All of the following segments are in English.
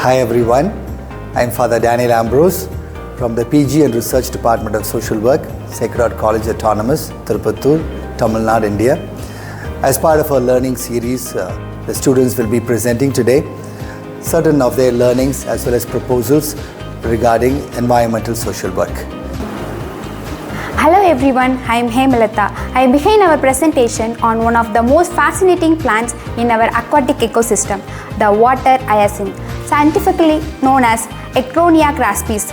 Hi everyone, I am Father Daniel Ambrose from the PG and Research Department of Social Work, Sacred Heart College Autonomous, Tirupattur, Tamil Nadu, India. As part of our learning series, the students will be presenting today certain of their learnings as well as proposals regarding environmental social work. Hello everyone, I am Hemalata. I begin our presentation on one of the most fascinating plants in our aquatic ecosystem, the water hyacinth, scientifically known as Ecronia craspis.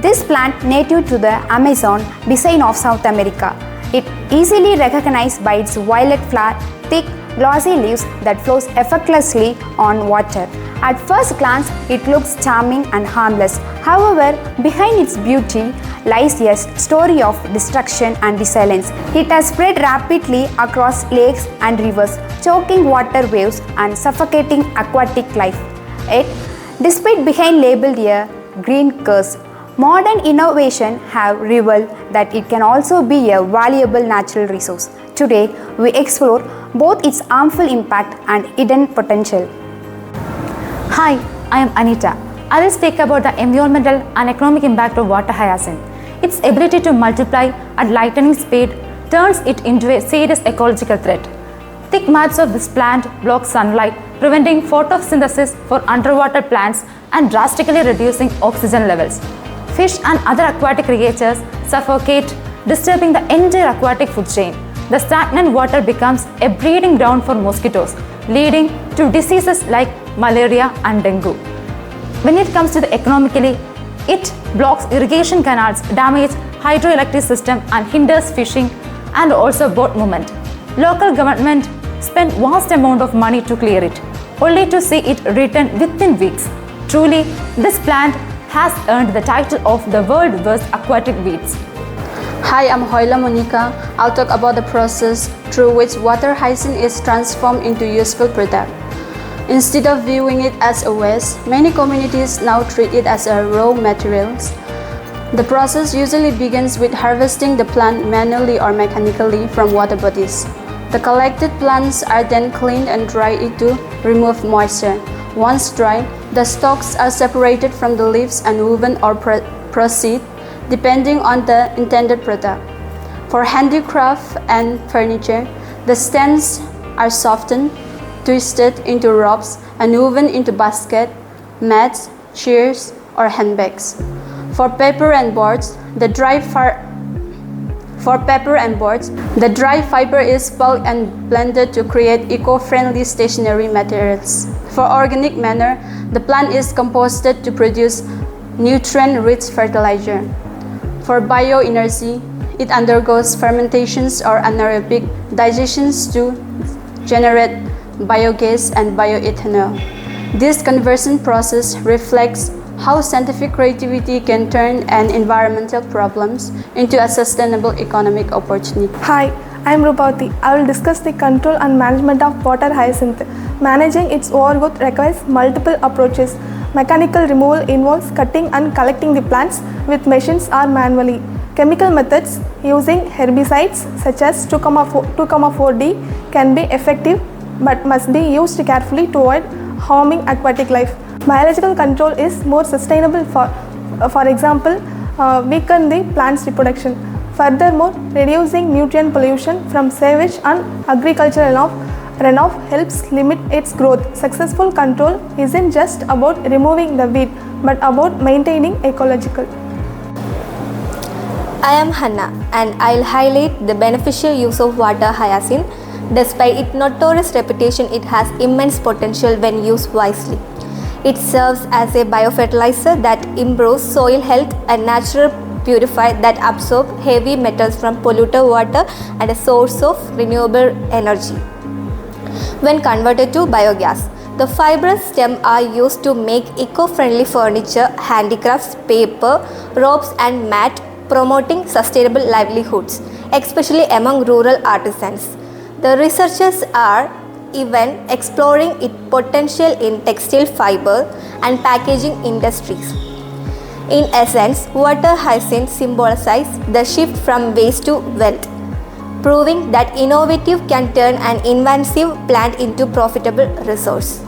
This plant native to the Amazon basin of South America. It easily recognized by its violet flower, thick, glossy leaves that flows effortlessly on water. At first glance, it looks charming and harmless. However, behind its beauty lies a story of destruction and resilience. It has spread rapidly across lakes and rivers, choking water waves and suffocating aquatic life. Yet, despite being labeled a green curse, modern innovation have revealed that it can also be a valuable natural resource. Today, we explore both its harmful impact and hidden potential. Hi, I am Anita. I will speak about the environmental and economic impact of water hyacinth. Its ability to multiply at lightning speed turns it into a serious ecological threat. Thick mats of this plant block sunlight, preventing photosynthesis for underwater plants and drastically reducing oxygen levels. Fish and other aquatic creatures suffocate, disturbing the entire aquatic food chain. The stagnant water becomes a breeding ground for mosquitoes, leading to diseases like malaria and dengue. When it comes to the economically, it blocks irrigation canals, damages hydroelectric system and hinders fishing and also boat movement. Local government spend vast amount of money to clear it, only to see it return within weeks. Truly, this plant has earned the title of the world's worst aquatic weeds. Hi, I'm Hoila Monica. I'll talk about the process through which water hyacinth is transformed into useful product. Instead of viewing it as a waste, many communities now treat it as a raw materials. The process usually begins with harvesting the plant manually or mechanically from water bodies. The collected plants are then cleaned and dried to remove moisture. Once dry, the stalks are separated from the leaves and woven or proceed, depending on the intended product. For handicraft and furniture, the stems are softened, twisted into ropes and woven into baskets, mats, chairs, or handbags. For paper and boards, the dry fiber is pulped and blended to create eco-friendly stationery materials. For organic manure, the plant is composted to produce nutrient-rich fertilizer. For bioenergy, it undergoes fermentations or anaerobic digestions to generate biogas and bioethanol. This conversion process reflects how scientific creativity can turn an environmental problems into a sustainable economic opportunity. Hi, I am Rupati. I will discuss the control and management of water hyacinth. Managing its overgrowth requires multiple approaches. Mechanical removal involves cutting and collecting the plants with machines or manually. Chemical methods using herbicides such as 2,4-D can be effective but must be used carefully to avoid harming aquatic life. Biological control is more sustainable for example, weaken the plant's reproduction. Furthermore, reducing nutrient pollution from sewage and agricultural runoff helps limit its growth. Successful control isn't just about removing the weed, but about maintaining ecological. I am Hannah and I'll highlight the beneficial use of water hyacinth. Despite its notorious reputation, it has immense potential when used wisely. It serves as a biofertilizer that improves soil health and natural purifier that absorb heavy metals from polluted water and a source of renewable energy. When converted to biogas, the fibrous stems are used to make eco-friendly furniture, handicrafts, paper, ropes and mat, promoting sustainable livelihoods, especially among rural artisans. The researchers are even exploring its potential in textile fiber and packaging industries. In essence, water hyacinth symbolizes the shift from waste to wealth, proving that innovative can turn an invasive plant into profitable resource.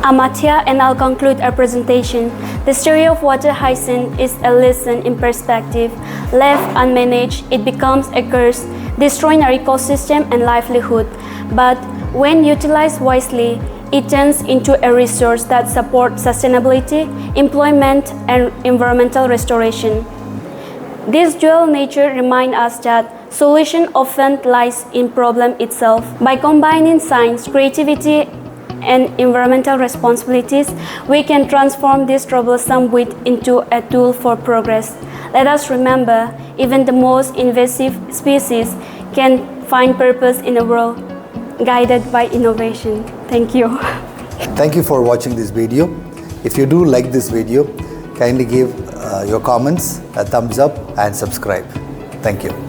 I'm Mattia and I'll conclude our presentation. The story of water hyacinth is a lesson in perspective. Left unmanaged, it becomes a curse, destroying our ecosystem and livelihood. But when utilized wisely, it turns into a resource that supports sustainability, employment, and environmental restoration. This dual nature reminds us that solution often lies in problem itself. By combining science, creativity, and environmental responsibilities, we can transform this troublesome weed into a tool for progress. Let us remember, even the most invasive species can find purpose in the world, guided by innovation. Thank you. Thank you for watching this video. If you do like this video, kindly give your comments a thumbs up and subscribe. Thank you.